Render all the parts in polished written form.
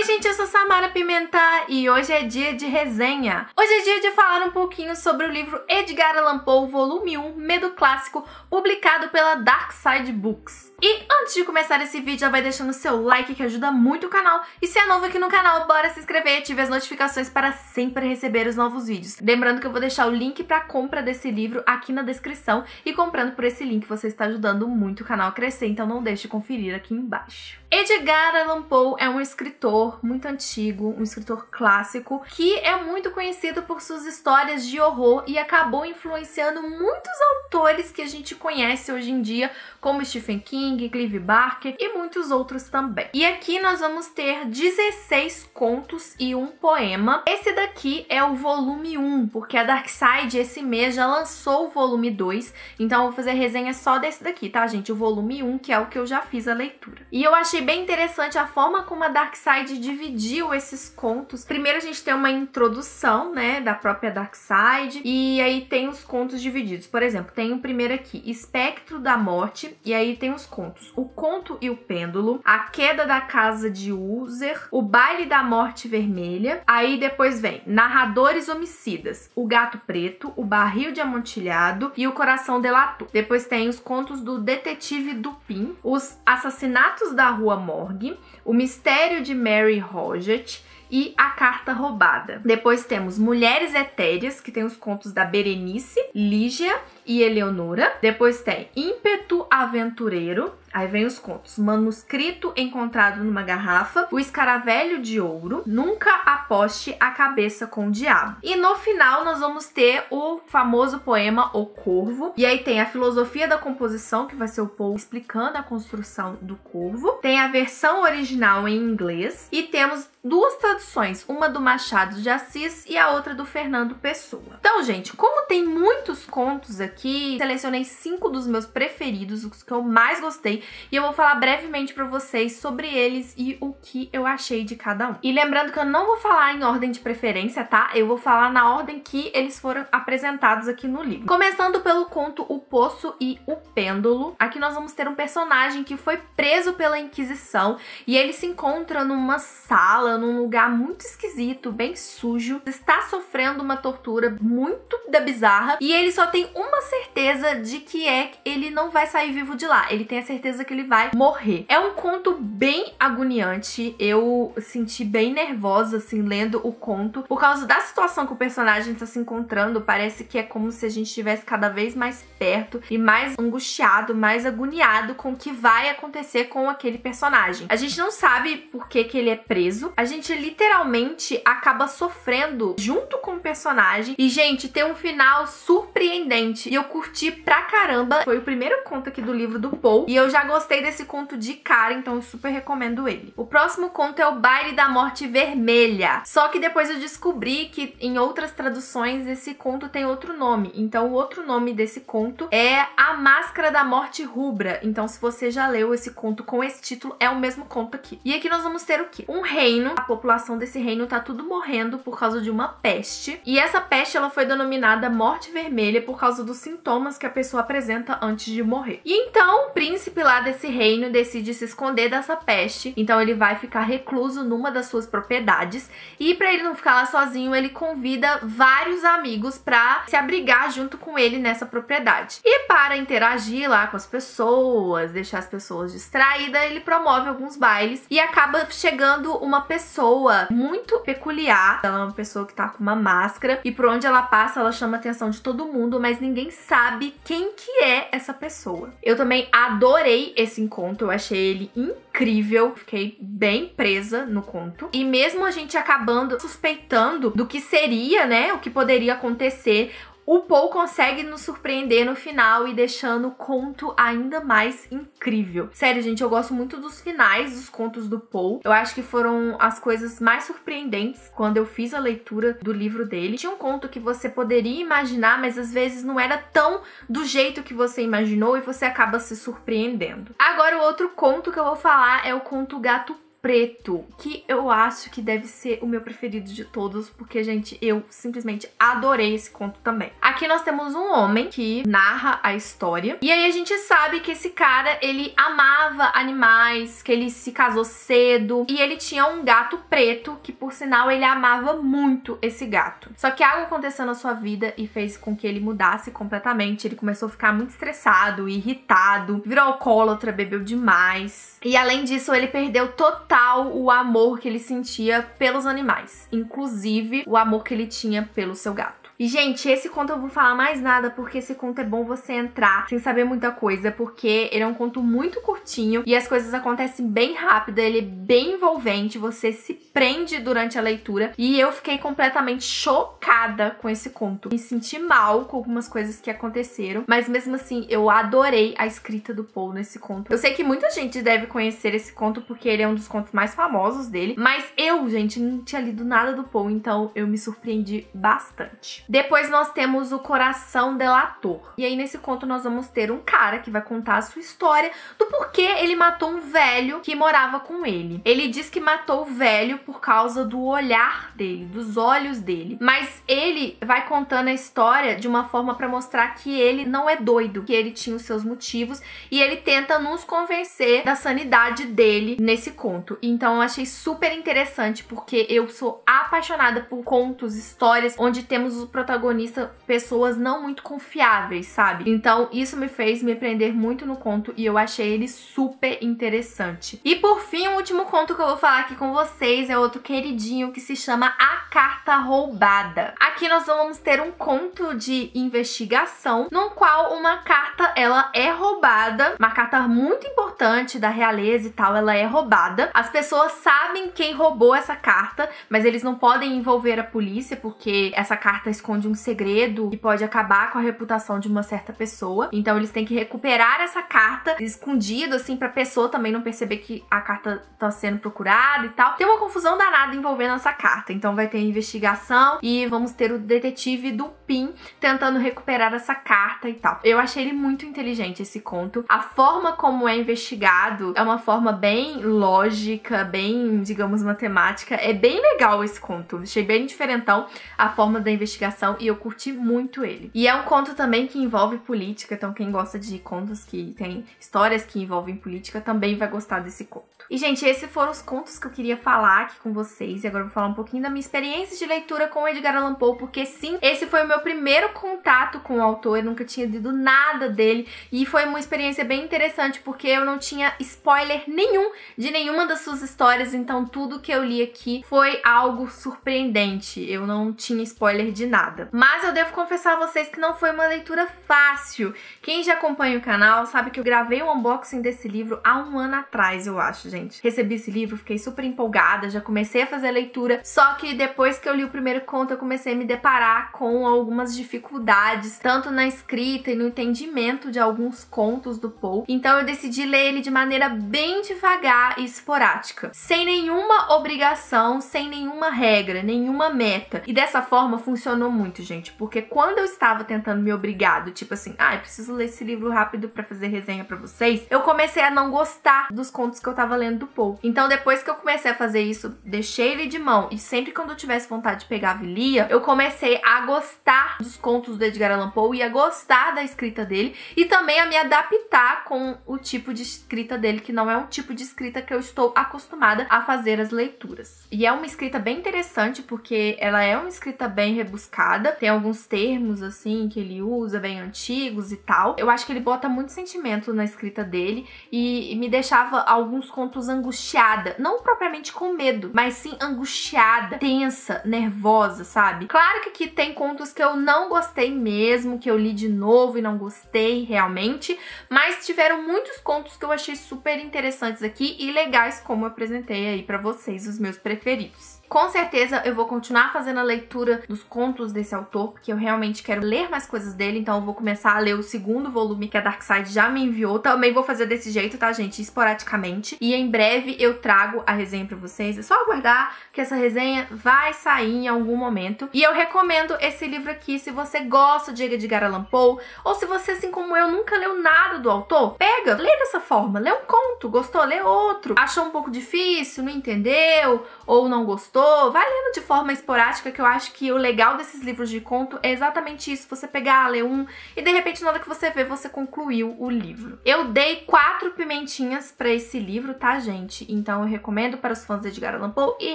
Oi gente, eu sou Samara Pimenta e hoje é dia de resenha. Hoje é dia de falar um pouquinho sobre o livro Edgar Allan Poe, volume 1, Medo Clássico, publicado pela Dark Side Books. E antes de começar esse vídeo, já vai deixando seu like que ajuda muito o canal. E se é novo aqui no canal, bora se inscrever e ative as notificações para sempre receber os novos vídeos. Lembrando que eu vou deixar o link para compra desse livro aqui na descrição. E comprando por esse link você está ajudando muito o canal a crescer, então não deixe de conferir aqui embaixo. Edgar Allan Poe é um escritor muito antigo, um escritor clássico, que é muito conhecido por suas histórias de horror e acabou influenciando muitos autores que a gente conhece hoje em dia, como Stephen King, Clive Barker e muitos outros também. E aqui nós vamos ter 16 contos e um poema. Esse daqui é o volume 1, porque a Dark Side esse mês já lançou o volume 2, então eu vou fazer resenha só desse daqui, tá, gente? O volume 1, que é o que eu já fiz a leitura. E eu achei bem interessante a forma como a Dark Side dividiu esses contos. Primeiro a gente tem uma introdução, né, da própria Dark Side, e aí tem os contos divididos. Por exemplo, tem o primeiro aqui, Espectro da Morte, e aí tem os contos O Conto e o Pêndulo, A Queda da Casa de User, O Baile da Morte Vermelha, aí depois vem Narradores Homicidas, O Gato Preto, O Barril de Amontilhado e O Coração Delator. Depois tem os contos do Detetive Dupin, Os Assassinatos da Rua Morgue, O Mistério de Mary Roget e A Carta Roubada. Depois temos Mulheres Etéreas, que tem os contos da Berenice, Lígia e Eleonora. Depois tem Ímpeto Aventureiro. Aí vem os contos Manuscrito Encontrado numa Garrafa, O Escaravelho de Ouro, Nunca Aposte a Cabeça com o Diabo. E no final nós vamos ter o famoso poema O Corvo. E aí tem a Filosofia da Composição, que vai ser o Poe explicando a construção do corvo. Tem a versão original em inglês. E temos duas traduções, uma do Machado de Assis e a outra do Fernando Pessoa. Então, gente, como tem muitos contos aqui, selecionei 5 dos meus preferidos, os que eu mais gostei, e eu vou falar brevemente pra vocês sobre eles e o que eu achei de cada um. E lembrando que eu não vou falar em ordem de preferência, tá? Eu vou falar na ordem que eles foram apresentados aqui no livro. Começando pelo conto O Poço e o Pêndulo. Aqui nós vamos ter um personagem que foi preso pela Inquisição e ele se encontra numa sala, num lugar muito esquisito, bem sujo, está sofrendo uma tortura muito bizarra e ele só tem uma certeza de que ele não vai sair vivo de lá. Ele tem a certeza que ele vai morrer. É um conto bem agoniante. Eu senti bem nervosa, assim, lendo o conto. Por causa da situação que o personagem está se encontrando, parece que é como se a gente estivesse cada vez mais perto e mais angustiado, mais agoniado com o que vai acontecer com aquele personagem. A gente não sabe por que ele é preso. A gente literalmente acaba sofrendo junto com o personagem. E, gente, tem um final surpreendente. E eu curti pra caramba. Foi o primeiro conto aqui do livro do Poe. E eu já gostei desse conto de cara, então eu super recomendo ele. O próximo conto é O Baile da Morte Vermelha. Só que depois eu descobri que em outras traduções esse conto tem outro nome. Então o outro nome desse conto é A Máscara da Morte Rubra. Então se você já leu esse conto com esse título, é o mesmo conto aqui. E aqui nós vamos ter o quê? Um reino. A população desse reino tá tudo morrendo por causa de uma peste. E essa peste ela foi denominada Morte Vermelha por causa dos sintomas que a pessoa apresenta antes de morrer. E então o príncipe lá desse reino decide se esconder dessa peste, então ele vai ficar recluso numa das suas propriedades e para ele não ficar lá sozinho, ele convida vários amigos para se abrigar junto com ele nessa propriedade. E para interagir lá com as pessoas, deixar as pessoas distraídas, ele promove alguns bailes e acaba chegando uma pessoa muito peculiar. Ela é uma pessoa que tá com uma máscara e por onde ela passa, ela chama a atenção de todo mundo, mas ninguém sabe quem que é essa pessoa. Eu também adorei esse encontro, eu achei ele incrível, fiquei bem presa no conto. E mesmo a gente acabando suspeitando do que seria, né, o que poderia acontecer, o Poe consegue nos surpreender no final e deixando o conto ainda mais incrível. Sério, gente, eu gosto muito dos finais dos contos do Poe. Eu acho que foram as coisas mais surpreendentes quando eu fiz a leitura do livro dele. Tinha um conto que você poderia imaginar, mas às vezes não era tão do jeito que você imaginou e você acaba se surpreendendo. Agora, o outro conto que eu vou falar é o conto Gato Preto, que eu acho que deve ser o meu preferido de todos, porque, gente, eu simplesmente adorei esse conto também. Aqui nós temos um homem que narra a história, e aí a gente sabe que esse cara, ele amava animais, que ele se casou cedo, e ele tinha um gato preto, que por sinal ele amava muito esse gato. Só que algo aconteceu na sua vida e fez com que ele mudasse completamente, ele começou a ficar muito estressado, irritado, virou alcoólatra, bebeu demais, e além disso ele perdeu total o amor que ele sentia pelos animais, inclusive o amor que ele tinha pelo seu gato. E, gente, esse conto eu vou falar mais nada, porque esse conto é bom você entrar sem saber muita coisa, porque ele é um conto muito curtinho e as coisas acontecem bem rápido, ele é bem envolvente, você se prende durante a leitura, e eu fiquei completamente chocada com esse conto. Me senti mal com algumas coisas que aconteceram, mas mesmo assim eu adorei a escrita do Poe nesse conto. Eu sei que muita gente deve conhecer esse conto porque ele é um dos contos mais famosos dele, mas eu, gente, não tinha lido nada do Poe, então eu me surpreendi bastante. Depois nós temos o Coração Delator. E aí nesse conto nós vamos ter um cara que vai contar a sua história do porquê ele matou um velho que morava com ele. Ele diz que matou o velho por causa do olhar dele, dos olhos dele. Mas ele vai contando a história de uma forma para mostrar que ele não é doido, que ele tinha os seus motivos, e ele tenta nos convencer da sanidade dele nesse conto. Então eu achei super interessante, porque eu sou apaixonada por contos, histórias onde temos o protagonista pessoas não muito confiáveis, sabe? Então isso me fez me prender muito no conto e eu achei ele super interessante. E por fim, o último conto que eu vou falar aqui com vocês é outro queridinho que se chama A Carta Roubada. Aqui nós vamos ter um conto de investigação, no qual uma carta, ela é roubada, uma carta muito importante da realeza e tal, ela é roubada. As pessoas sabem quem roubou essa carta, mas eles não podem envolver a polícia, porque essa carta esconde um segredo que pode acabar com a reputação de uma certa pessoa. Então eles têm que recuperar essa carta escondido, assim, pra pessoa também não perceber que a carta tá sendo procurada e tal. Tem uma confusão danada envolvendo essa carta. Então vai ter investigação e vamos ter o detetive Dupin tentando recuperar essa carta e tal. Eu achei ele muito inteligente, esse conto. A forma como é investigado é uma forma bem lógica, bem, digamos, matemática. É bem legal esse conto. Achei bem diferentão a forma da investigação e eu curti muito ele. E é um conto também que envolve política, então quem gosta de contos que tem histórias que envolvem política também vai gostar desse conto. E, gente, esses foram os contos que eu queria falar aqui com vocês. E agora eu vou falar um pouquinho da minha experiência de leitura com o Edgar Allan Poe, porque sim, esse foi o meu primeiro contato com o autor, eu nunca tinha lido nada dele, e foi uma experiência bem interessante, porque eu não tinha spoiler nenhum de nenhuma das suas histórias, então tudo que eu li aqui foi algo surpreendente, eu não tinha spoiler de nada. Mas eu devo confessar a vocês que não foi uma leitura fácil. Quem já acompanha o canal sabe que eu gravei um unboxing desse livro há um ano atrás, eu acho, gente. Recebi esse livro, fiquei super empolgada, já comecei a fazer a leitura, só que depois que eu li o primeiro conto eu comecei a me deparar com algumas dificuldades, tanto na escrita e no entendimento de alguns contos do Poe, então eu decidi ler ele de maneira bem devagar e esporádica, sem nenhuma obrigação, sem nenhuma regra, nenhuma meta, e dessa forma funcionou muito, gente, porque quando eu estava tentando me obrigar, do tipo assim, eu preciso ler esse livro rápido pra fazer resenha pra vocês, eu comecei a não gostar dos contos que eu tava lendo do Poe. Então depois que eu comecei a fazer isso, deixei ele de mão, e sempre quando eu tivesse vontade de pegar e lia, eu comecei a gostar dos contos do Edgar Allan Poe e a gostar da escrita dele, e também a me adaptar com o tipo de escrita dele, que não é um tipo de escrita que eu estou acostumada a fazer as leituras. E é uma escrita bem interessante, porque ela é uma escrita bem rebuscada, tem alguns termos assim que ele usa, bem antigos e tal. Eu acho que ele bota muito sentimento na escrita dele e me deixava alguns contos angustiada, não propriamente com medo, mas sim angustiada, tensa, nervosa, sabe? Claro que aqui tem contos que eu não gostei mesmo, que eu li de novo e não gostei realmente, mas tiveram muitos contos que eu achei super interessantes aqui e legais, como eu apresentei aí pra vocês, os meus preferidos. Com certeza eu vou continuar fazendo a leitura dos contos contos desse autor, porque eu realmente quero ler mais coisas dele, então eu vou começar a ler o segundo volume que a Darkside já me enviou. Também vou fazer desse jeito, tá, gente? Esporadicamente. E em breve eu trago a resenha pra vocês. É só aguardar que essa resenha vai sair em algum momento. E eu recomendo esse livro aqui se você gosta de Edgar Allan Poe, ou se você, assim como eu, nunca leu nada do autor. Pega, lê dessa forma, lê um conto, gostou, lê outro. Achou um pouco difícil, não entendeu, ou não gostou, vai lendo de forma esporádica, que eu acho que o legal desses livros de conto é exatamente isso, você pegar, ler um e de repente na hora que você vê, você concluiu o livro. Eu dei 4 pimentinhas pra esse livro, tá, gente? Então eu recomendo para os fãs de Edgar Allan Poe e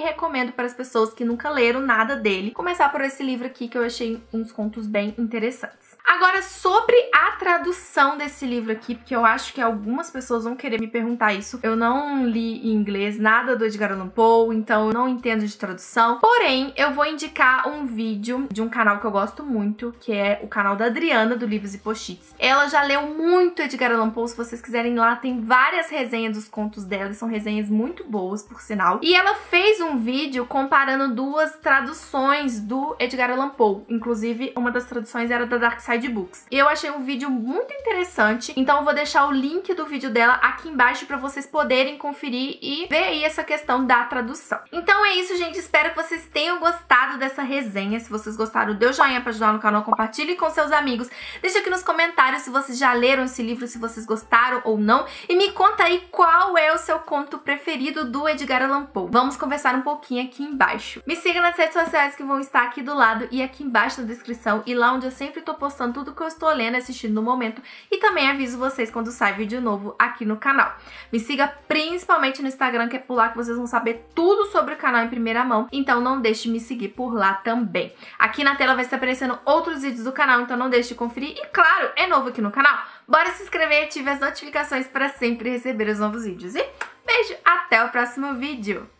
recomendo para as pessoas que nunca leram nada dele começar por esse livro aqui, que eu achei uns contos bem interessantes. Agora, sobre a tradução desse livro aqui, porque eu acho que algumas pessoas vão querer me perguntar isso. Eu não li em inglês nada do Edgar Allan Poe, então eu não entendo de tradução. Porém, eu vou indicar um vídeo de um canal que eu gosto muito, que é o canal da Adriana, do Livros e Post-its. Ela já leu muito Edgar Allan Poe, se vocês quiserem ir lá, tem várias resenhas dos contos dela, são resenhas muito boas, por sinal. E ela fez um vídeo comparando 2 traduções do Edgar Allan Poe. Inclusive, uma das traduções era da Darkside Books. E eu achei um vídeo muito interessante, então eu vou deixar o link do vídeo dela aqui embaixo pra vocês poderem conferir e ver aí essa questão da tradução. Então é isso, gente. Espero que vocês tenham gostado dessa resenha. Se vocês gostaram, dê o joinha pra ajudar no canal, compartilhe com seus amigos. Deixa aqui nos comentários se vocês já leram esse livro, se vocês gostaram ou não. E me conta aí qual é o seu conto preferido do Edgar Allan Poe. Vamos conversar um pouquinho aqui embaixo. Me siga nas redes sociais que vão estar aqui do lado e aqui embaixo na descrição, e lá onde eu sempre tô postando tudo que eu estou lendo e assistindo no momento, e também aviso vocês quando sai vídeo novo aqui no canal. Me siga principalmente no Instagram, que é por lá que vocês vão saber tudo sobre o canal em primeira mão, então não deixe de me seguir por lá também. Aqui na tela vai estar aparecendo outros vídeos do canal, então não deixe de conferir, e claro, é novo aqui no canal, bora se inscrever e ative as notificações para sempre receber os novos vídeos. E beijo, até o próximo vídeo!